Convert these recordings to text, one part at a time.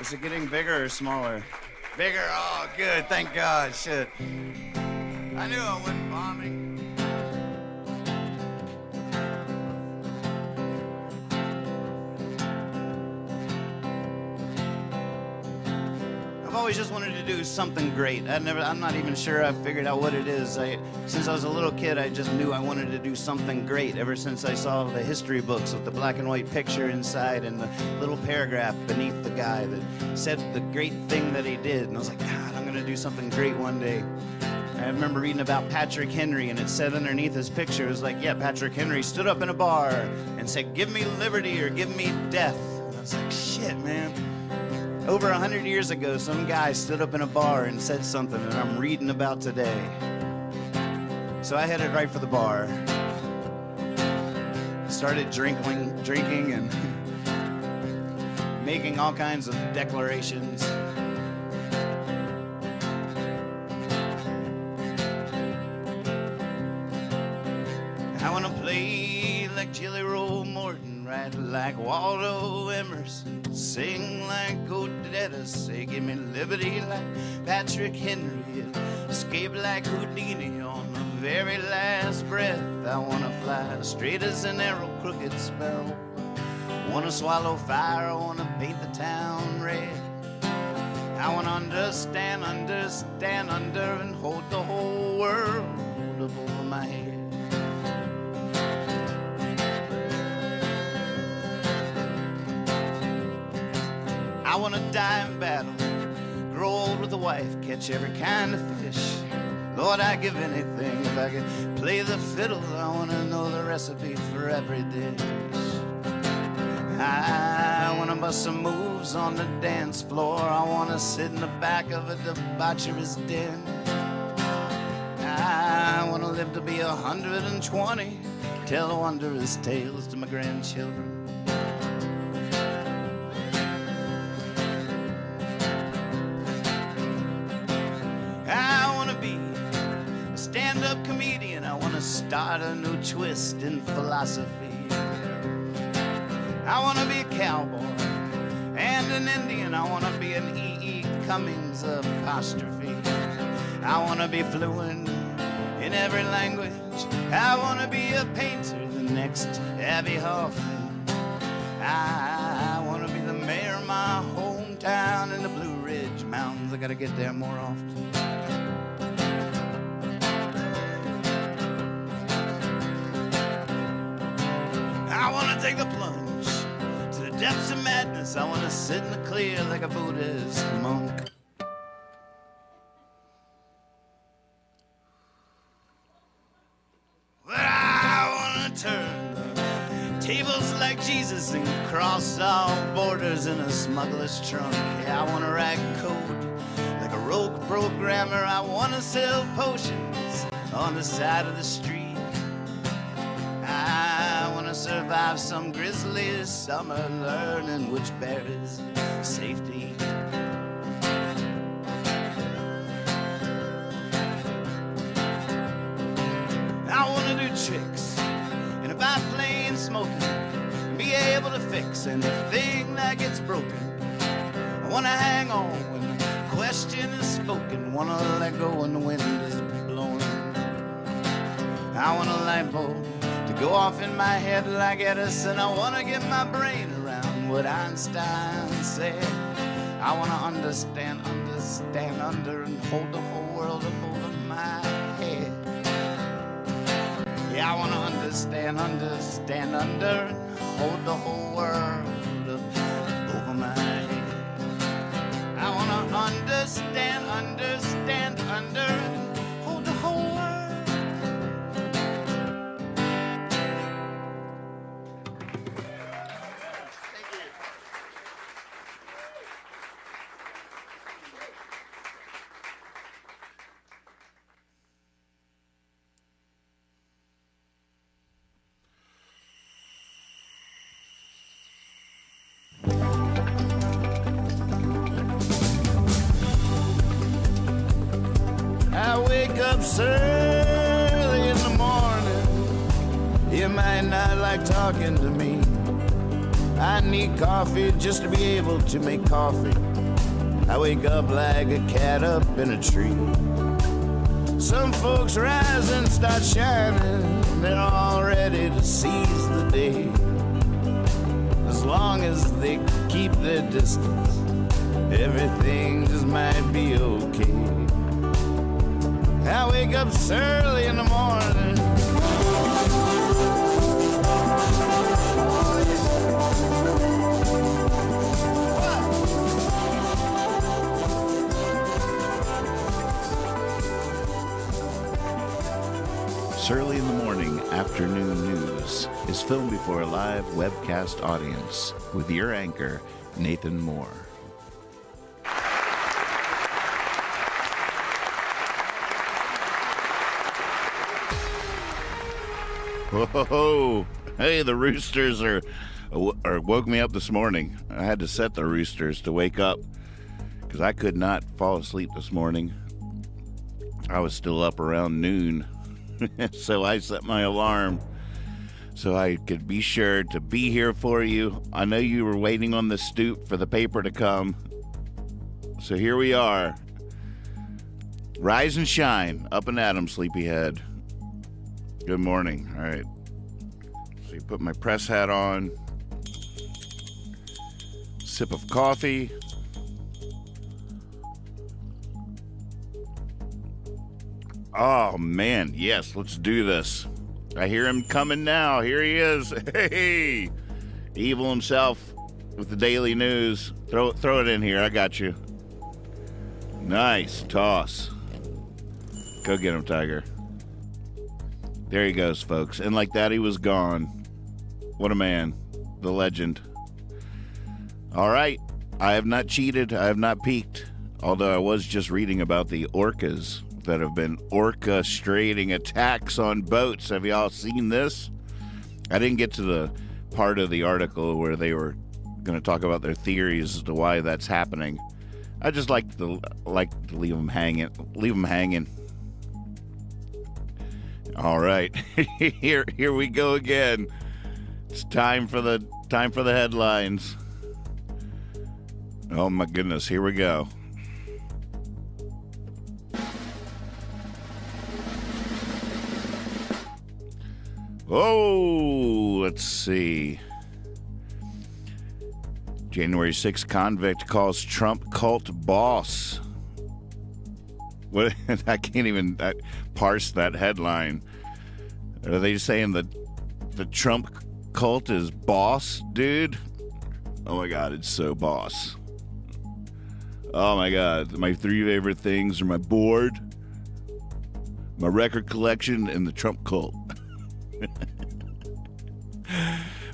Is it getting bigger or smaller? Bigger, oh good, thank God, shit. I knew I went bombing. I've always just wanted to do something great. I'm not even sure I've figured out what it is. Since I was a little kid, I just knew I wanted to do something great ever since I saw the history books with the black and white picture inside and the little paragraph beneath the guy that said the great thing that he did. And I was like, God, I'm gonna do something great one day. I remember reading about Patrick Henry, and it said underneath his picture, it was like, yeah, Patrick Henry stood up in a bar and said, give me liberty or give me death. And I was like, shit, man. Over 100 years ago, some guy stood up in a bar and said something that I'm reading about today. So I headed right for the bar. Started drinking and making all kinds of declarations. I want to play like Jelly Roll Morton, write like Waldo Emerson, sing like Odetta, say give me liberty like Patrick Henry, escape like Houdini on the very last breath. I want to fly straight as an arrow, crooked sparrow. Want to swallow fire, I want to paint the town red. I want to understand under, and hold the whole world up over my head. I want to die in battle, grow old with a wife, catch every kind of fish. Lord, I'd give anything if I could play the fiddle. I want to know the recipe for every dish. I want to bust some moves on the dance floor. I want to sit in the back of a debaucherous den. I want to live to be 120, tell wondrous tales to my grandchildren. Stand-up comedian, I want to start a new twist in philosophy. I want to be a cowboy and an Indian. I want to be an E.E. Cummings apostrophe. I want to be fluent in every language. I want to be a painter, the next Abbie Hoffman. I want to be the mayor of my hometown in the Blue Ridge Mountains. I got to get there more often. I want to take the plunge to the depths of madness. I want to sit in the clear like a Buddhist monk. But I want to turn the tables like Jesus and cross all borders in a smuggler's trunk. Yeah, I want to write code like a rogue programmer. I want to sell potions on the side of the street. I want to survive some grisly summer, learning which berries safe to eat. I want to do tricks in a biplane smoking, be able to fix anything that gets broken. I want to hang on when the question is spoken, want to let go when the wind is blowing. I want a light bulb to go off in my head like Edison. I want to get my brain around what Einstein said. I want to understand under and hold the whole world up over my head. Yeah, I want to understand under and hold the whole world up over my head. I want to understand under and hold the whole world. I wake up early in the morning. You might not like talking to me. I need coffee just to be able to make coffee. I wake up like a cat up in a tree. Some folks rise and start shining. They're all ready to seize the day. As long as they keep their distance, everything just might be okay. I wake up so early in the morning. Early in the Morning Afternoon News is filmed before a live webcast audience with your anchor, Nathan Moore. Whoa! Hey, the roosters are woke me up this morning. I had to set the roosters to wake up because I could not fall asleep this morning. I was still up around noon. So I set my alarm so I could be sure to be here for you. I know you were waiting on the stoop for the paper to come. So here we are. Rise and shine. Up and at 'em, sleepyhead. Good morning. All right. So you put my press hat on. Sip of coffee. Oh, man, yes, let's do this. I hear him coming now. Here he is. Hey, Evil himself with the daily news. Throw it in here. I got you. Nice toss. Go get him, Tiger. There he goes, folks. And like that, he was gone. What a man. The legend. All right. I have not cheated. I have not peeked. Although I was just reading about the orcas that have been orchestrating attacks on boats. Have y'all seen this? I didn't get to the part of the article where they were going to talk about their theories as to why that's happening. I just like to leave them hanging. Leave them hanging. All right, here we go again. It's time for the headlines. Oh my goodness, here we go. Oh, let's see. January 6th convict calls Trump cult boss. What? I can't even parse that headline. Are they saying that the Trump cult is boss, dude? Oh my God, it's so boss. Oh my God, my three favorite things are my board, my record collection, and the Trump cult.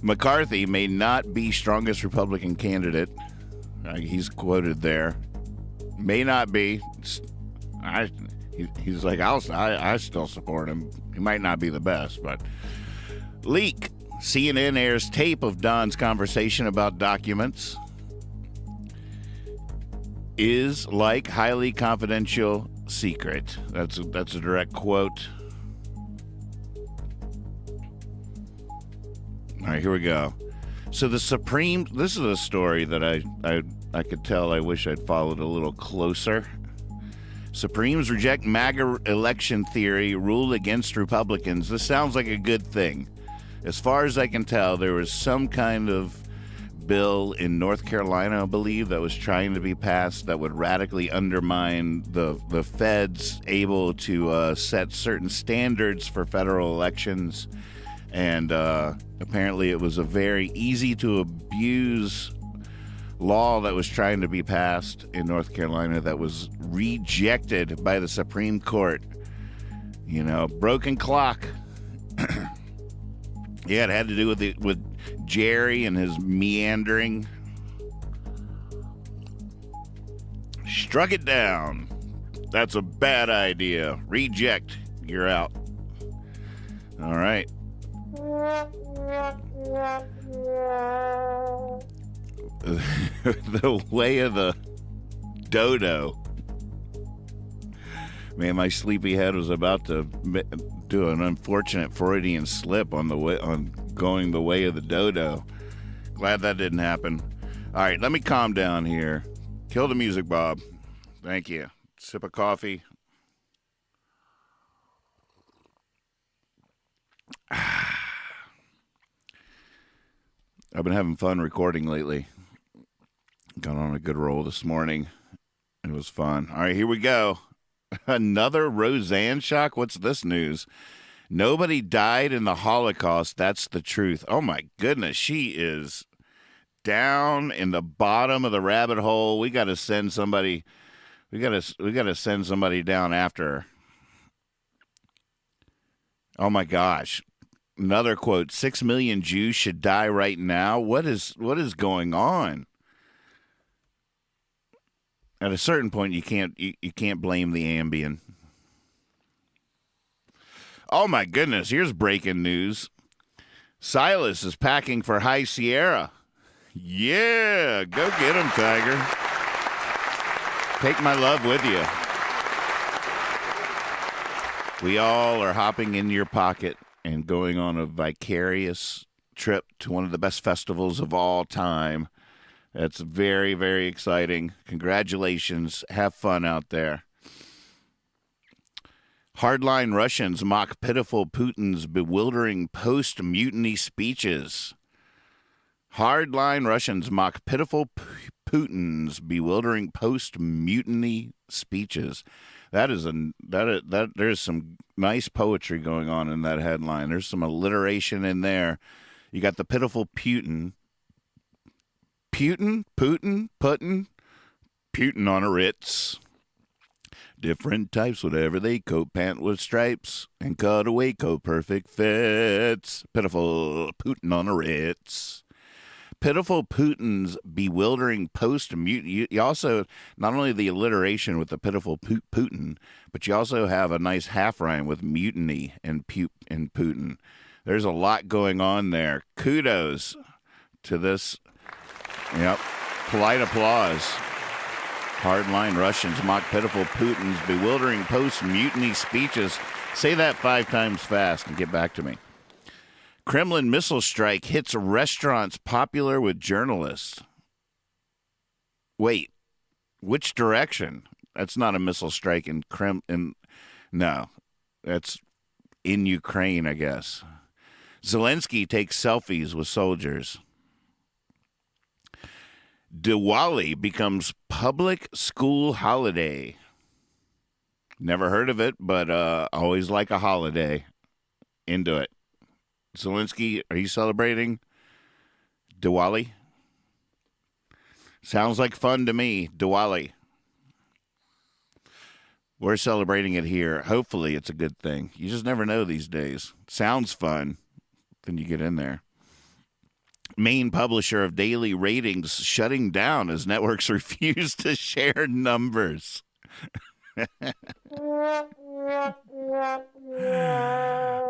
McCarthy may not be strongest Republican candidate. He's quoted there. May not be. He's like, I still support him. He might not be the best, but leak. CNN airs tape of Don's conversation about documents is like highly confidential secret. That's a direct quote. All right, here we go. So this is a story that I could tell I wish I'd followed a little closer. Supremes reject MAGA election theory, rule against Republicans. This sounds like a good thing. As far as I can tell, there was some kind of bill in North Carolina, I believe, that was trying to be passed that would radically undermine the feds able to set certain standards for federal elections. And apparently it was a very easy to abuse law that was trying to be passed in North Carolina that was rejected by the Supreme Court. You know, broken clock. Yeah, it had to do with Jerry and his meandering. Struck it down. That's a bad idea. Reject. You're out. All right. The way of the dodo. Man, my sleepy head was about to do an unfortunate Freudian slip on going the way of the dodo. Glad that didn't happen. All right, let me calm down here. Kill the music, Bob. Thank you. Sip of coffee. I've been having fun recording lately. Got on a good roll this morning. It was fun. All right, here we go. Another Roseanne shock? What's this news? Nobody died in the Holocaust. That's the truth. Oh, my goodness. She is down in the bottom of the rabbit hole. We got to send somebody. We got to send somebody down after her. Oh, my gosh. Another quote, 6 million Jews should die right now. What is going on? At a certain point, you can't blame the Ambien. Oh, my goodness. Here's breaking news. Silas is packing for High Sierra. Yeah, go get him, Tiger. Take my love with you. We all are hopping in your pocket and going on a vicarious trip to one of the best festivals of all time. That's very, very exciting. Congratulations. Have fun out there. Hardline Russians mock pitiful Putin's bewildering post-mutiny speeches. Hardline Russians mock pitiful Putin's bewildering post-mutiny speeches. There's some nice poetry going on in that headline. There's some alliteration in there. You got the pitiful Putin on a Ritz. Different types, whatever they coat, pant with stripes, and cutaway coat, perfect fits. Pitiful Putin on a Ritz. Pitiful Putin's bewildering post-mutiny. You also, not only the alliteration with the pitiful Putin, but you also have a nice half rhyme with mutiny and Putin. There's a lot going on there. Kudos to this. Yep. Polite applause. Hardline Russians mock pitiful Putin's bewildering post-mutiny speeches. Say that 5 times fast and get back to me. Kremlin missile strike hits restaurants popular with journalists. Wait, which direction? That's not a missile strike in Kremlin. No, that's in Ukraine, I guess. Zelensky takes selfies with soldiers. Diwali becomes public school holiday. Never heard of it, but always like a holiday. Into it. Zelensky, are you celebrating Diwali? Sounds like fun to me, Diwali. We're celebrating it here. Hopefully it's a good thing. You just never know these days. Sounds fun. Then you get in there. Main publisher of daily ratings shutting down as networks refuse to share numbers.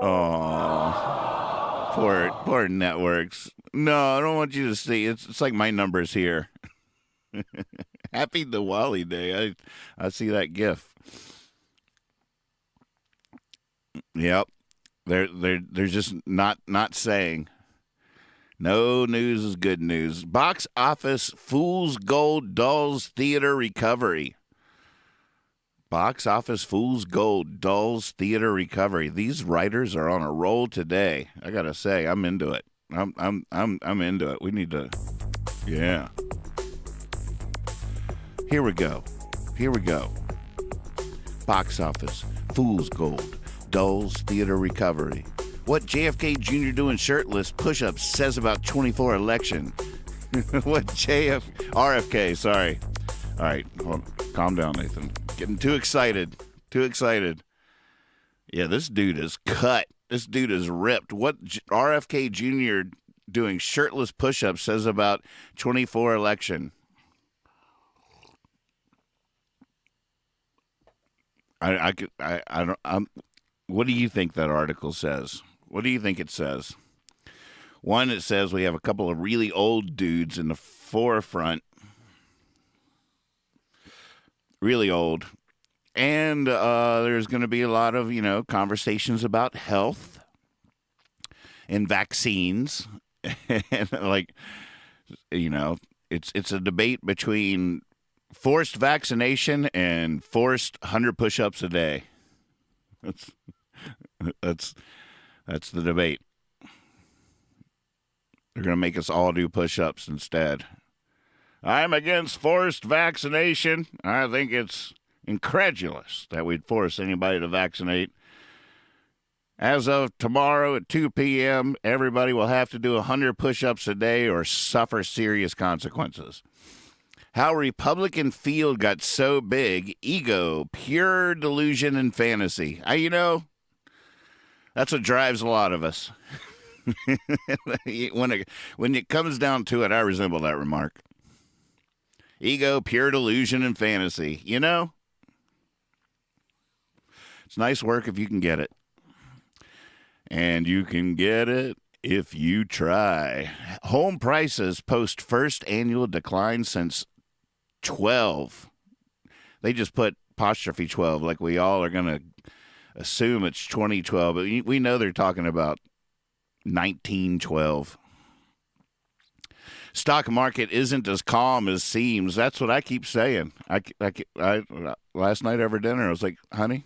Oh, poor networks. No, I don't want you to see. It's like my numbers here. Happy Diwali Day. I see that GIF. Yep, they're just not saying. No news is good news. Box office Fool's Gold dulls theater recovery. Box office Fool's Gold dulls theater recovery. These writers are on a roll today. I gotta say, I'm into it. I'm into it. We need to, yeah. Here we go. Box office Fool's Gold dulls theater recovery. What JFK Jr. doing shirtless push-ups says about 24 election. What RFK, sorry. All right, hold on. Calm down, Nathan. Getting too excited. Yeah, this dude is cut. This dude is ripped. What RFK Jr. doing shirtless push-ups says about 24 election. What do you think that article says? What do you think it says? One, it says we have a couple of really old dudes in the forefront. Really old. And there's going to be a lot of, conversations about health and vaccines. And You know, it's a debate between forced vaccination and forced 100 push-ups a day. That's that's that's the debate. They're going to make us all do push-ups instead. I'm against forced vaccination. I think it's incredulous that we'd force anybody to vaccinate. As of tomorrow at 2 p.m., everybody will have to do 100 push-ups a day or suffer serious consequences. How Republican field got so big, ego, pure delusion and fantasy. That's what drives a lot of us. When it comes down to it, I resemble that remark. Ego, pure delusion, and fantasy. It's nice work if you can get it. And you can get it if you try. Home prices post first annual decline since 12. They just put apostrophe 12, like we all are going to assume it's 2012, but we know they're talking about 1912. Stock market isn't as calm as seems. That's what I keep saying. I last night over dinner, I was like, honey,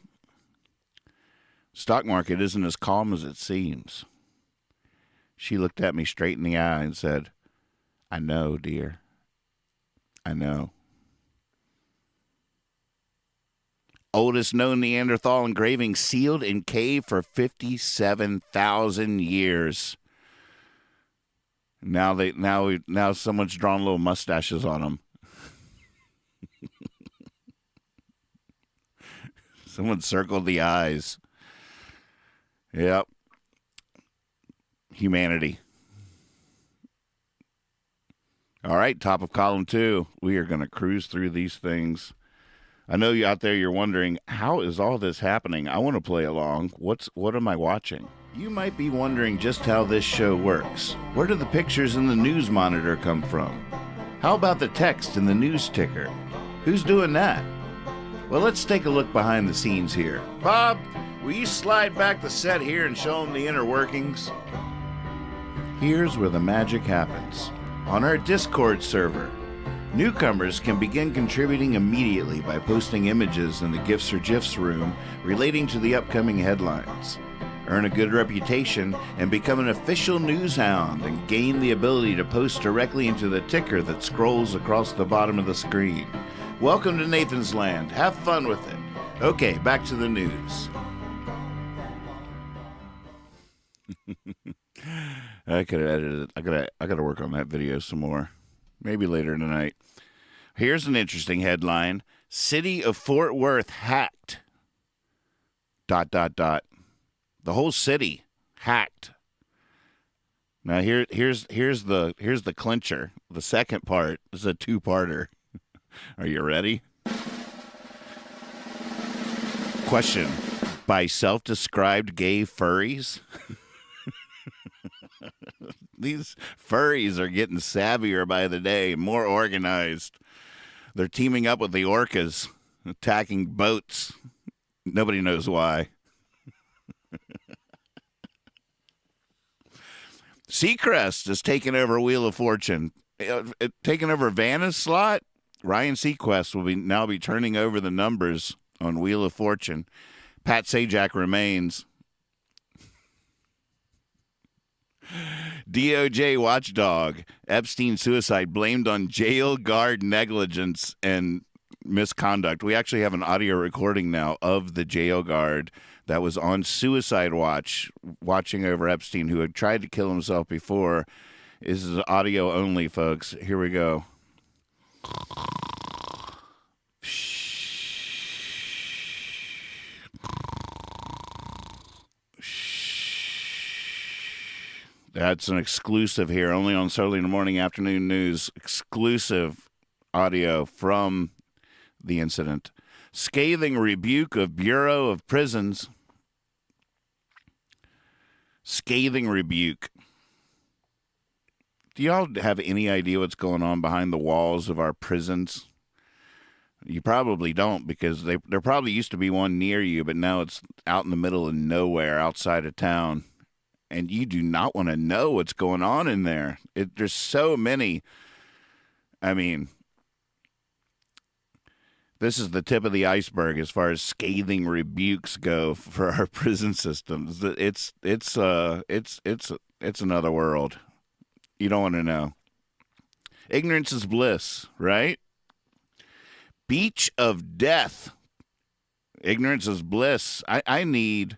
stock market isn't as calm as it seems. She looked at me straight in the eye and said, I know, dear. I know. Oldest known Neanderthal engraving sealed in cave for 57,000 years. Now someone's drawn little mustaches on them. Someone circled the eyes. Yep. Humanity. All right, top of column 2. We are going to cruise through these things. I know you out there, you're wondering, how is all this happening? I want to play along. What am I watching? You might be wondering just how this show works. Where do the pictures in the news monitor come from? How about the text in the news ticker? Who's doing that? Well, let's take a look behind the scenes here. Bob, will you slide back the set here and show them the inner workings? Here's where the magic happens. On our Discord server, newcomers can begin contributing immediately by posting images in the GIFs or GIFs room relating to the upcoming headlines. Earn a good reputation and become an official news hound and gain the ability to post directly into the ticker that scrolls across the bottom of the screen. Welcome to Nathan's Land. Have fun with it. Okay, back to the news. I could have edited it. I gotta work on that video some more. Maybe later tonight. Here's an interesting headline. City of Fort Worth hacked. ... The whole city hacked. Now here's the clincher. The second part is a two-parter. Are you ready? Question. By self-described gay furries? These furries are getting savvier by the day, more organized. They're teaming up with the orcas, attacking boats. Nobody knows why. Seacrest has taken over Wheel of Fortune. Taking over Vanna's slot, Ryan Seacrest will now be turning over the numbers on Wheel of Fortune. Pat Sajak remains. DOJ watchdog. Epstein suicide blamed on jail guard negligence and misconduct. We actually have an audio recording now of the jail guard that was on suicide watch, watching over Epstein, who had tried to kill himself before. This is audio only, folks. Here we go. That's an exclusive here, only on Saturday in the Morning Afternoon News. Exclusive audio from the incident. Scathing rebuke of Bureau of Prisons. Scathing rebuke. Do y'all have any idea what's going on behind the walls of our prisons? You probably don't, because there probably used to be one near you, but now it's out in the middle of nowhere outside of town. and you do not want to know what's going on in there. There's so many. I mean, this is the tip of the iceberg as far as scathing rebukes go for our prison systems. It's another world. You don't want to know. Ignorance is bliss, right? Beach of death. Ignorance is bliss. I need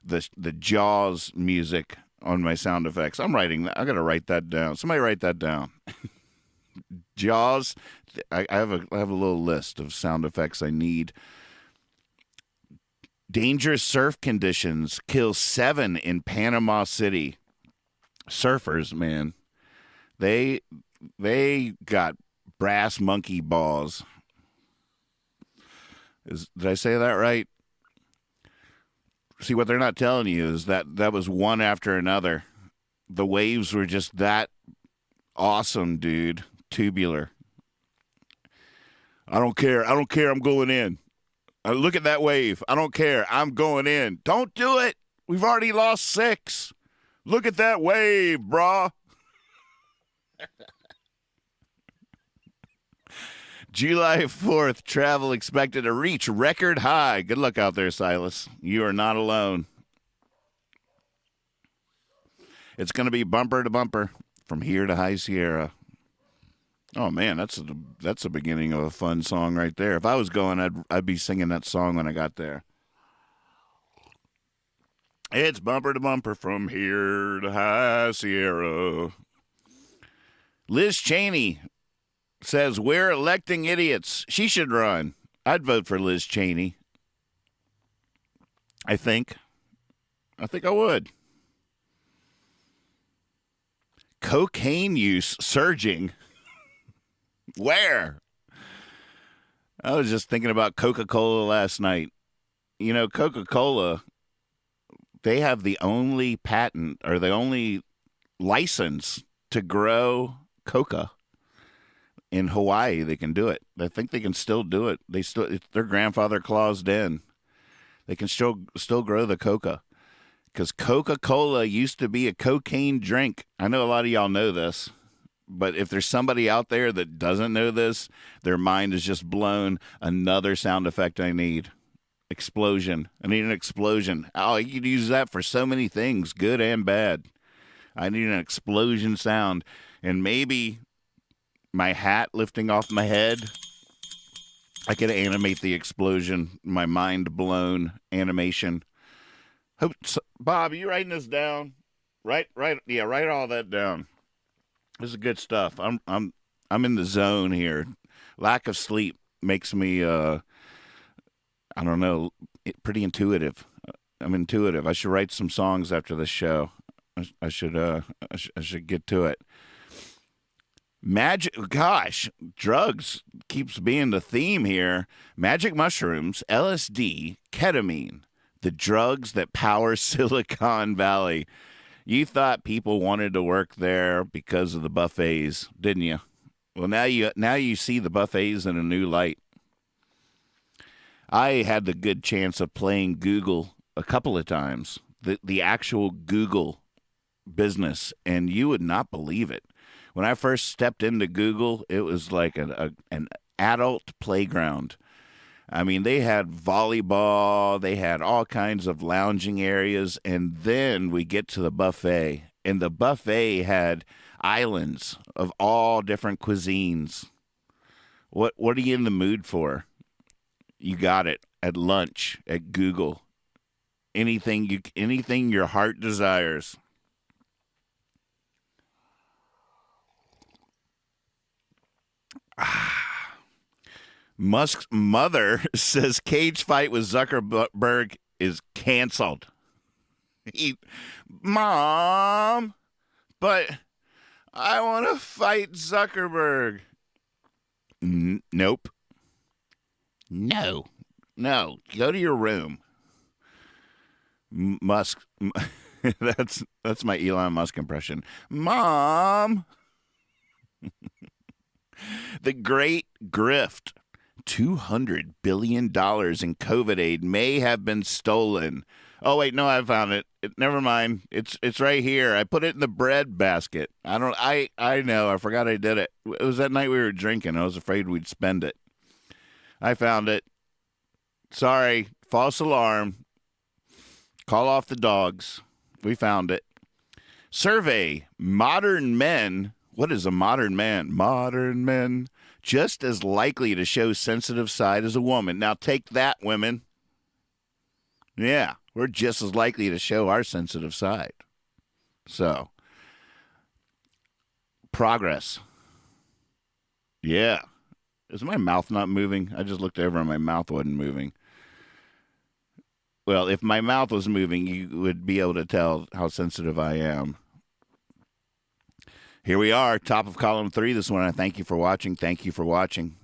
the Jaws music on my sound effects. I'm writing that. I got to write that down. Somebody write that down. Jaws. I have a little list of sound effects I need. Dangerous surf conditions kill 7 in Panama City. Surfers, man, they got brass monkey balls. Did I say that right? See, what they're not telling you is that was one after another. The waves were just that awesome, dude. Tubular. I don't care. I'm going in. Look at that wave. I don't care. I'm going in. Don't do it. We've already lost 6. Look at that wave, brah. July 4th, travel expected to reach record high. Good luck out there, Silas. You are not alone. It's going to be bumper to bumper from here to High Sierra. Oh man, that's the beginning of a fun song right there. If I was going, I'd be singing that song when I got there. It's bumper to bumper from here to High Sierra. Liz Cheney says we're electing idiots. She should run. I'd vote for Liz Cheney. I think I would. Cocaine use surging. Where? I was just thinking about Coca-Cola last night. You know, Coca-Cola, they have the only patent or the only license to grow coca in Hawaii. They can do it. I think they can still do it. Their grandfather claused in. They can still grow the coca because Coca-Cola used to be a cocaine drink. I know a lot of y'all know this, but if there's somebody out there that doesn't know this, their mind is just blown. Another sound effect I need. Explosion. I need an explosion. Oh, you could use that for so many things, good and bad. I need an explosion sound. And maybe my hat lifting off my head, I could animate the explosion, my mind blown animation. Bob, are you writing this down? Write all that down. This is good stuff. I'm in the zone here. Lack of sleep makes me I don't know, pretty intuitive. I'm intuitive. I should write some songs after this show. I should get to it. Drugs keeps being the theme here. Magic mushrooms, LSD, ketamine, the drugs that power Silicon Valley. You thought people wanted to work there because of the buffets, didn't you? Well, now you see the buffets in a new light. I had the good chance of playing Google a couple of times, the actual Google business, and you would not believe it. When I first stepped into Google, it was like an adult playground. I mean, they had volleyball, they had all kinds of lounging areas, and then we get to the buffet, and the buffet had islands of all different cuisines. What are you in the mood for? You got it at lunch at Google. Anything your heart desires. Musk's mother says cage fight with Zuckerberg is canceled. Mom, but I want to fight Zuckerberg. Nope. No. Go to your room. Musk. That's my Elon Musk impression. Mom. The Great Grift. $200 billion in COVID aid may have been stolen. Oh wait, no, I found it. Never mind. It's right here. I put it in the bread basket. I know. I forgot I did it. It was that night we were drinking. I was afraid we'd spend it. I found it. Sorry. False alarm. Call off the dogs. We found it. Survey. Modern men. What is a modern man? Modern men. Just as likely to show sensitive side as a woman. Now take that, women. Yeah, we're just as likely to show our sensitive side. So, progress. Yeah. Is my mouth not moving? I just looked over and my mouth wasn't moving. Well, if my mouth was moving, you would be able to tell how sensitive I am. Here we are, top of column 3 this morning. Thank you for watching. Thank you for watching.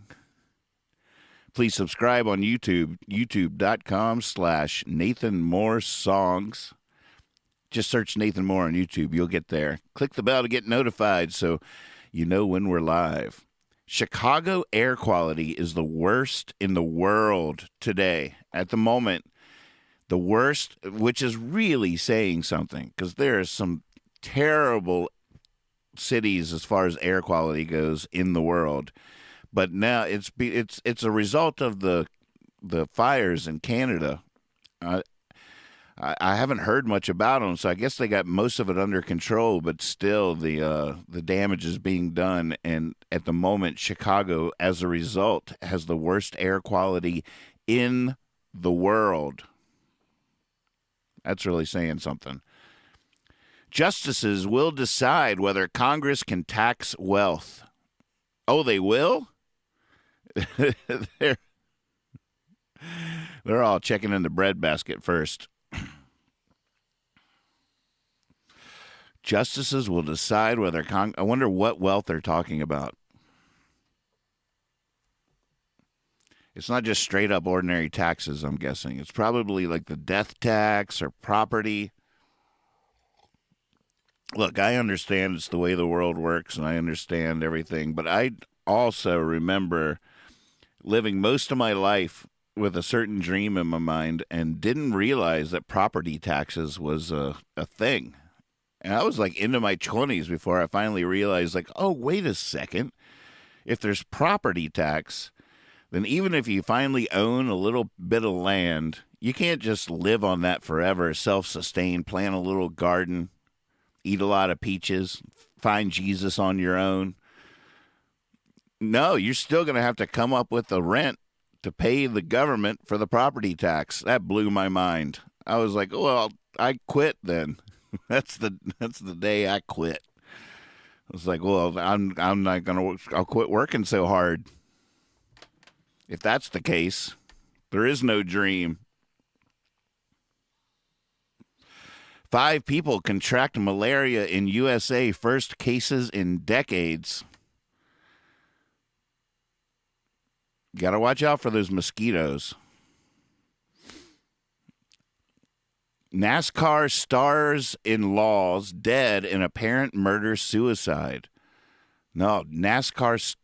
Please subscribe on YouTube, youtube.com/Nathan Moore Songs. Just search Nathan Moore on YouTube. You'll get there. Click the bell to get notified so you know when we're live. Chicago air quality is the worst in the world today. At the moment, the worst, which is really saying something because there are some terrible cities as far as air quality goes in the world. But now it's a result of the fires in Canada. I haven't heard much about them, so I guess they got most of it under control. But still, the damage is being done, and at the moment, Chicago, as a result, has the worst air quality in the world. That's really saying something. Justices will decide whether Congress can tax wealth. Oh, they will? They're all checking in the bread basket first. Justices will decide whether I wonder what wealth they're talking about. It's not just straight up ordinary taxes, I'm guessing. It's probably like the death tax or property. Look, I understand it's the way the world works, and I understand everything, but I also remember living most of my life with a certain dream in my mind and didn't realize that property taxes was a thing. And I was like into my 20s before I finally realized, like, oh, wait a second. If there's property tax, then even if you finally own a little bit of land, you can't just live on that forever, self-sustained, plant a little garden, eat a lot of peaches, find Jesus on your own. No, you're still going to have to come up with the rent to pay the government for the property tax. That blew my mind. I was like, well, I quit then. That's the day I quit. I was like, well, I'm not going to, I'll quit working so hard. If that's the case, there is no dream. 5 people contract malaria in USA, first cases in decades. Got to watch out for those mosquitoes. NASCAR stars-in-laws dead in apparent murder-suicide. No, NASCAR.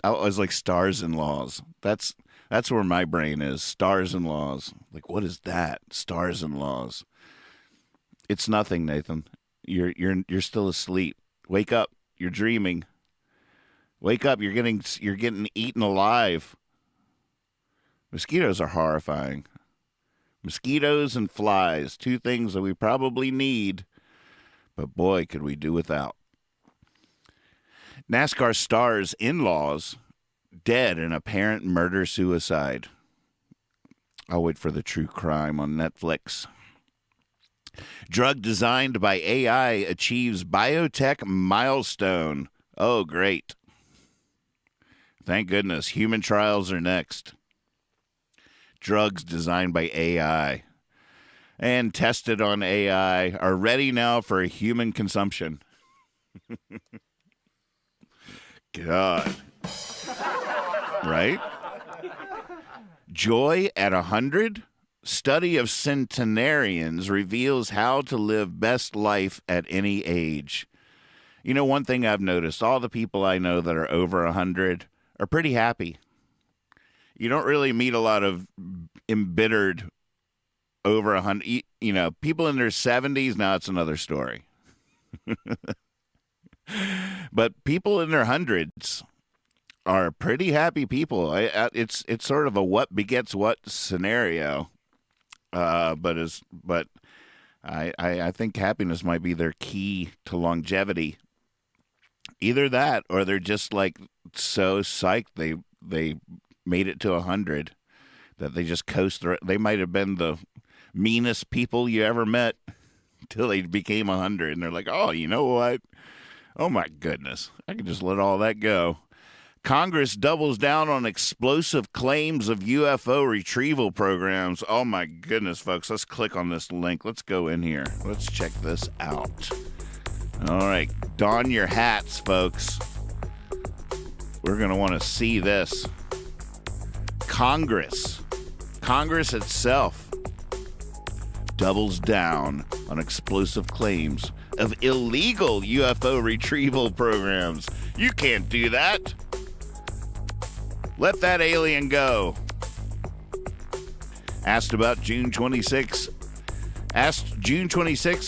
I was like stars-in-laws. That's where my brain is. Stars-in-laws. Like, what is that? Stars-in-laws. It's nothing, Nathan. You're still asleep. Wake up. You're dreaming. Wake up. You're getting eaten alive. Mosquitoes are horrifying. Mosquitoes and flies, 2 things that we probably need, but boy, could we do without. NASCAR stars in-laws dead in apparent murder-suicide. I'll wait for the true crime on Netflix. Drug designed by AI achieves biotech milestone. Oh, great. Thank goodness. Human trials are next. Drugs designed by AI and tested on AI are ready now for human consumption. God. Right? Joy at 100? Study of centenarians reveals how to live best life at any age. You know, one thing I've noticed, all the people I know that are over 100 are pretty happy. You don't really meet a lot of embittered over 100. You know, people in their 70s, now it's another story. But people in their hundreds are pretty happy people. It's sort of a what begets what scenario. But I think happiness might be their key to longevity. Either that, or they're just like so psyched they made it to 100 that they just coast through. They might have been the meanest people you ever met till they became 100, and they're like, oh, you know what? Oh my goodness, I can just let all that go. Congress doubles down on explosive claims of UFO retrieval programs. Oh my goodness, folks. Let's click on this link. Let's go in here. Let's check this out. All right. Don your hats, folks. We're going to want to see this. Congress itself doubles down on explosive claims of illegal UFO retrieval programs. You can't do that. Let that alien go. Asked June 26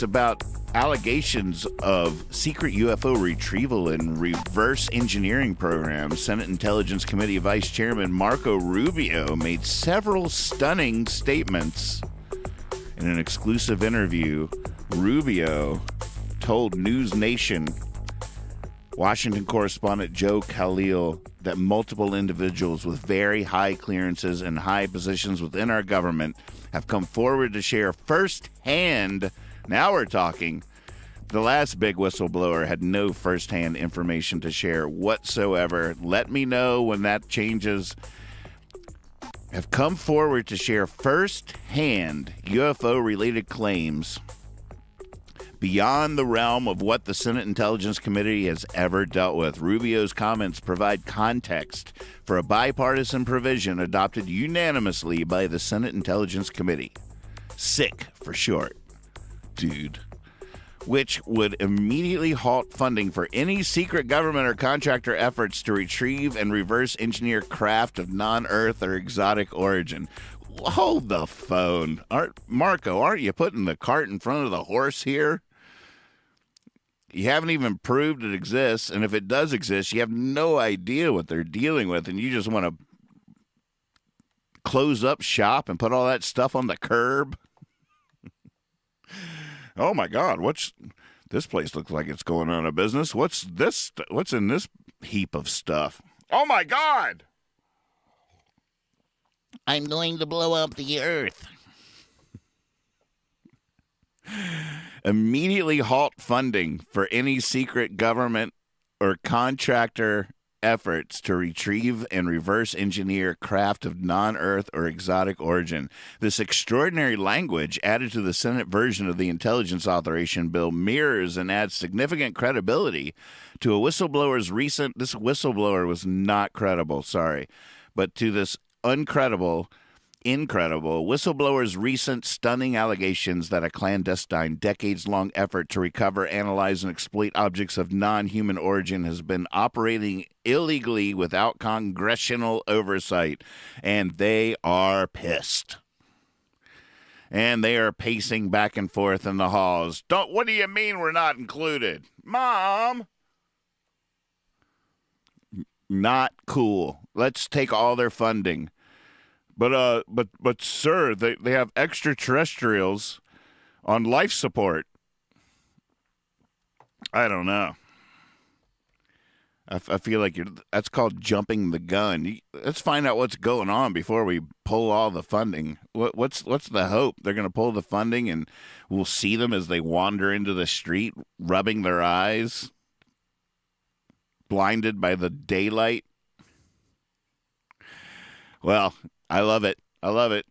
about allegations of secret UFO retrieval and reverse engineering programs. Senate Intelligence Committee Vice Chairman Marco Rubio made several stunning statements. In an exclusive interview, Rubio told News Nation Washington correspondent Joe Khalil that multiple individuals with very high clearances and high positions within our government have come forward to share firsthand. Now we're talking. The last big whistleblower had no firsthand information to share whatsoever. Let me know when that changes. Have come forward to share firsthand UFO-related claims beyond the realm of what the Senate Intelligence Committee has ever dealt with. Rubio's comments provide context for a bipartisan provision adopted unanimously by the Senate Intelligence Committee. SIC for short. Dude. Which would immediately halt funding for any secret government or contractor efforts to retrieve and reverse engineer craft of non-Earth or exotic origin. Hold the phone. Marco, aren't you putting the cart in front of the horse here? You haven't even proved it exists, and if it does exist, you have no idea what they're dealing with, and you just want to close up shop and put all that stuff on the curb. Oh my God, this place looks like it's going out of business. What's in this heap of stuff? Oh my God! I'm going to blow up the earth. Immediately halt funding for any secret government or contractor efforts to retrieve and reverse engineer craft of non-Earth or exotic origin. This extraordinary language added to the Senate version of the Intelligence Authorization Bill mirrors and adds significant credibility to a whistleblower's recent... This whistleblower was not credible, sorry. But to this incredible whistleblower's recent stunning allegations that a clandestine, decades-long effort to recover, analyze, and exploit objects of non-human origin has been operating illegally without congressional oversight. And they are pissed. And they are pacing back and forth in the halls. What do you mean we're not included? Mom! Not cool. Let's take all their funding. But sir, they have extraterrestrials on life support. I don't know. I feel like that's called jumping the gun. Let's find out what's going on before we pull all the funding. What's the hope? They're going to pull the funding and we'll see them as they wander into the street, rubbing their eyes, blinded by the daylight. Well, I love it. I love it.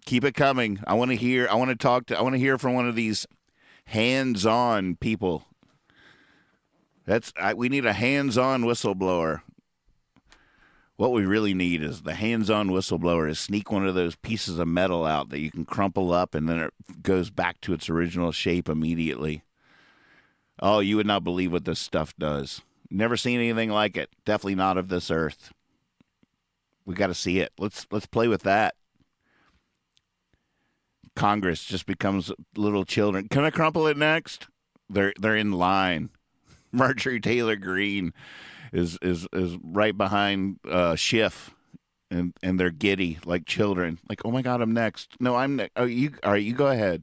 Keep it coming. I want to hear from one of these hands-on people. We need a hands-on whistleblower. What we really need is the hands-on whistleblower to sneak one of those pieces of metal out that you can crumple up and then it goes back to its original shape immediately. Oh, you would not believe what this stuff does. Never seen anything like it. Definitely not of this earth. We got to see it. Let's play with that. Congress just becomes little children. Can I crumple it next? They're in line. Marjorie Taylor Greene is right behind Schiff, and they're giddy like children. Like, oh my God, I'm next. No, I'm next. Oh, you all right? You go ahead.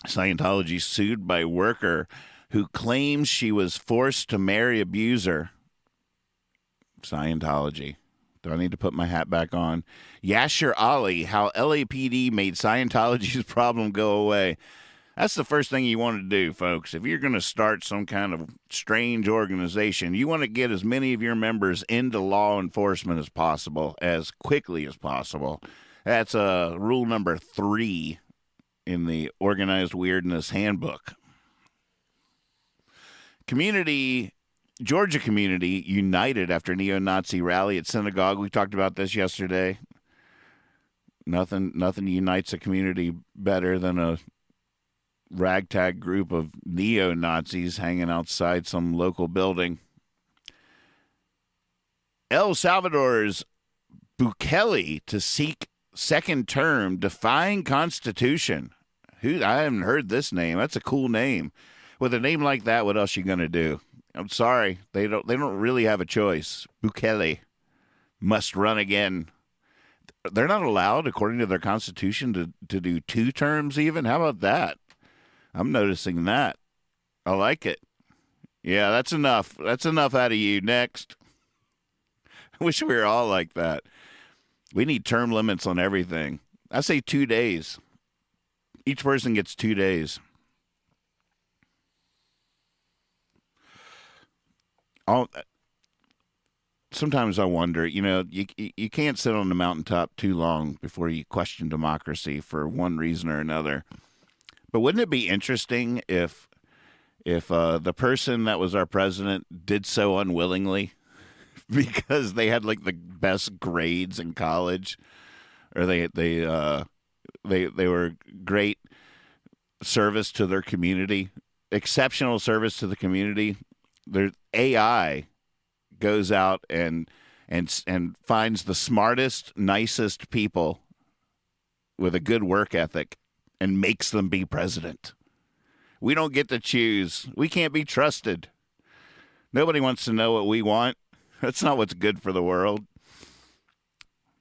Scientology sued by worker who claims she was forced to marry abuser. Scientology. Do I need to put my hat back on? Yasser Ali, how LAPD made Scientology's problem go away. That's the first thing you want to do, folks. If you're going to start some kind of strange organization, you want to get as many of your members into law enforcement as possible, as quickly as possible. That's rule number 3 in the Organized Weirdness Handbook. Georgia community united after neo-Nazi rally at synagogue. We talked about this yesterday. Nothing unites a community better than a ragtag group of neo-Nazis hanging outside some local building. El Salvador's Bukele to seek second term, defying Constitution. I haven't heard this name. That's a cool name. With a name like that, what else are you going to do? I'm sorry. They don't really have a choice. Bukele must run again. They're not allowed, according to their constitution, to do 2 terms even. How about that? I'm noticing that. I like it. Yeah, that's enough. That's enough out of you. Next. I wish we were all like that. We need term limits on everything. I say 2 days. Each person gets 2 days. Sometimes I wonder, you can't sit on the mountaintop too long before you question democracy for one reason or another. But wouldn't it be interesting if the person that was our president did so unwillingly because they had like the best grades in college, or they were great service to their community, exceptional service to the community. Their AI goes out and finds the smartest, nicest people with a good work ethic and makes them be president. We don't get to choose. We can't be trusted. Nobody wants to know what we want. That's not what's good for the world.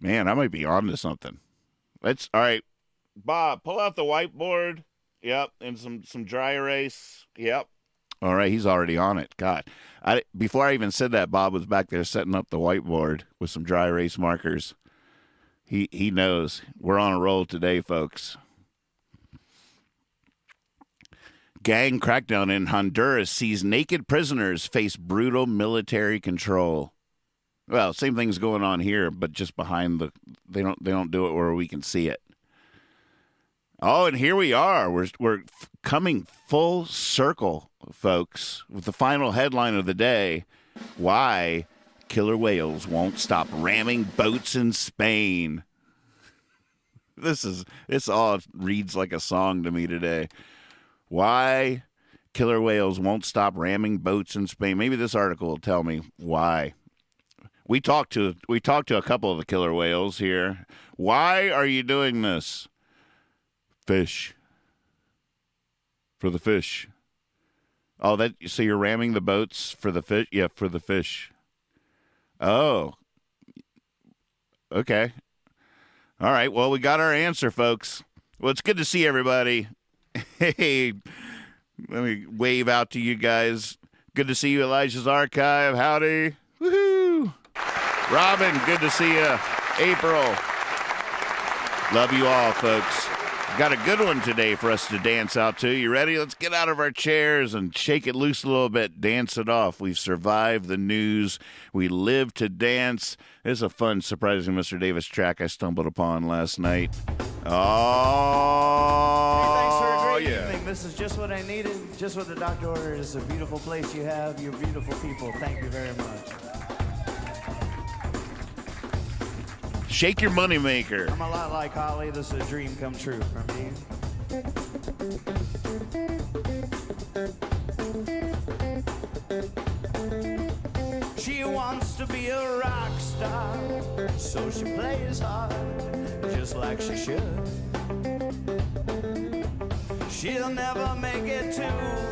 Man, I might be on to something. All right. Bob, pull out the whiteboard. Yep, and some dry erase. Yep. All right, he's already on it. God, before I even said that, Bob was back there setting up the whiteboard with some dry erase markers. He knows. We're on a roll today, folks. Gang crackdown in Honduras sees naked prisoners face brutal military control. Well, same thing's going on here, but just behind they don't do it where we can see it. Oh, and here we are. We're coming full circle, folks, with the final headline of the day: why killer whales won't stop ramming boats in Spain. This all reads like a song to me today. Why killer whales won't stop ramming boats in Spain. Maybe this article will tell me why. We talked to a couple of the killer whales here. Why are you doing this? Fish. For the fish. Oh, so you're ramming the boats for the fish? Yeah, for the fish. Oh. Okay. All right. Well, we got our answer, folks. Well, it's good to see everybody. Hey, let me wave out to you guys. Good to see you, Elijah's Archive. Howdy. Woohoo. Robin, good to see you. April. Love you all, folks. Got a good one today for us to dance out to. You ready? Let's get out of our chairs and shake it loose a little bit. Dance it off. We've survived the news. We live to dance. It's a fun, surprising Mr. Davis track I stumbled upon last night. Oh, hey, thanks for a great yeah. evening. This is just what I needed. Just what the doctor ordered. It's a beautiful place you have. You're beautiful people. Thank you very much. Shake your moneymaker. I'm a lot like Holly. This is a dream come true for me. She wants to be a a rock star, so she plays hard, just like she should. She'll never make it too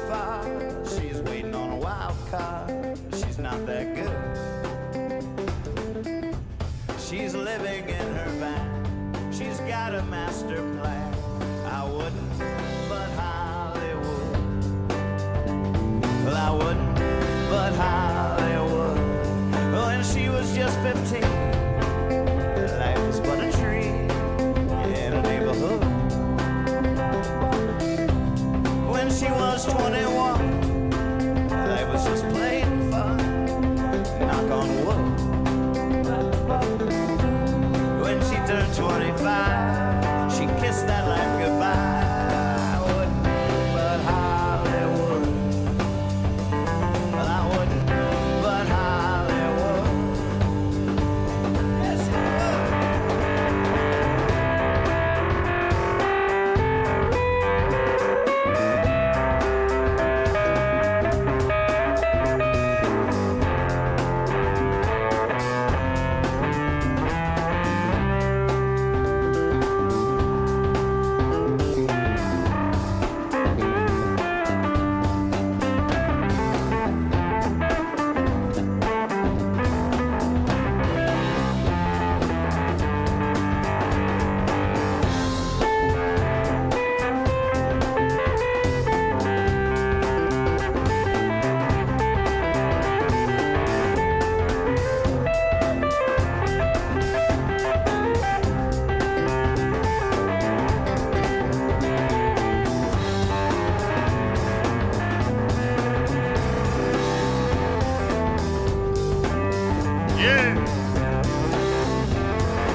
far. She's waiting on a wild card. She's not that good. She's living in her van. She's got a master plan. I wouldn't, but Hollywood. Well, I wouldn't, but Hollywood. When she was just 15, life was but a dream in a neighborhood. When she was 21, life was just plain fun. Knock on wood. When she turned 25, she kissed that life goodbye. I wouldn't, but Hollywood. Well, I wouldn't, but Hollywood. Yes, I would.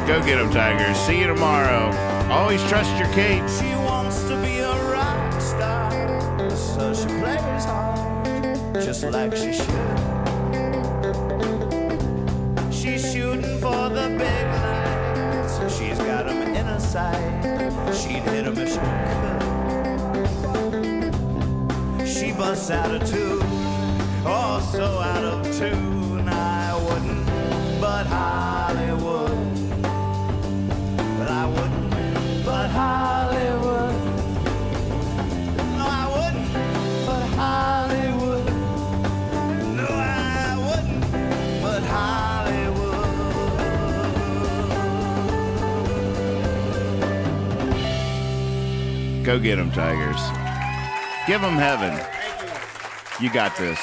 Go get them, Tigers. See you tomorrow. Always trust your Kate. She wants to be a rock star, so she plays hard, just like she should. She's shooting for the big lights. She's got them in her sight. She'd hit them if she could. She busts out a tune, oh, so out of tune. I wouldn't, but Hollywood. But I wouldn't, but Hollywood. No, I wouldn't, but Hollywood. No, I wouldn't, but Hollywood. Go get them, Tigers. Give them heaven. You got this.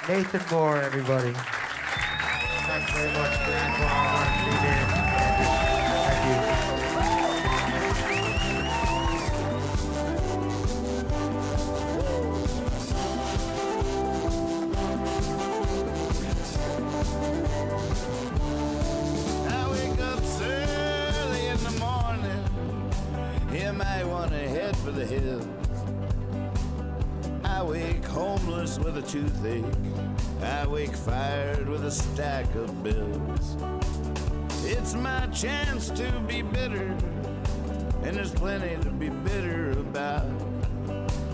Nathan Moore, everybody. Thanks very much, Grant, for all the work you did. Thank you. I wake up early in the morning. You might want to head for the hills. I wake homeless with a toothache. I wake fired with a stack of bills. It's my chance to be bitter, and there's plenty to be bitter about.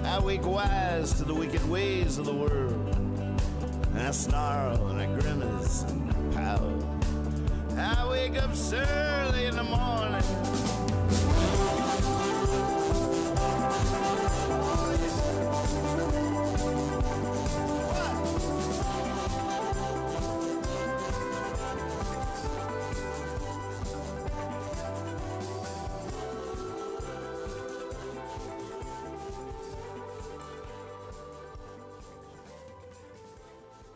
I wake wise to the wicked ways of the world, and I snarl and I grimace and pout. I wake up early in the morning.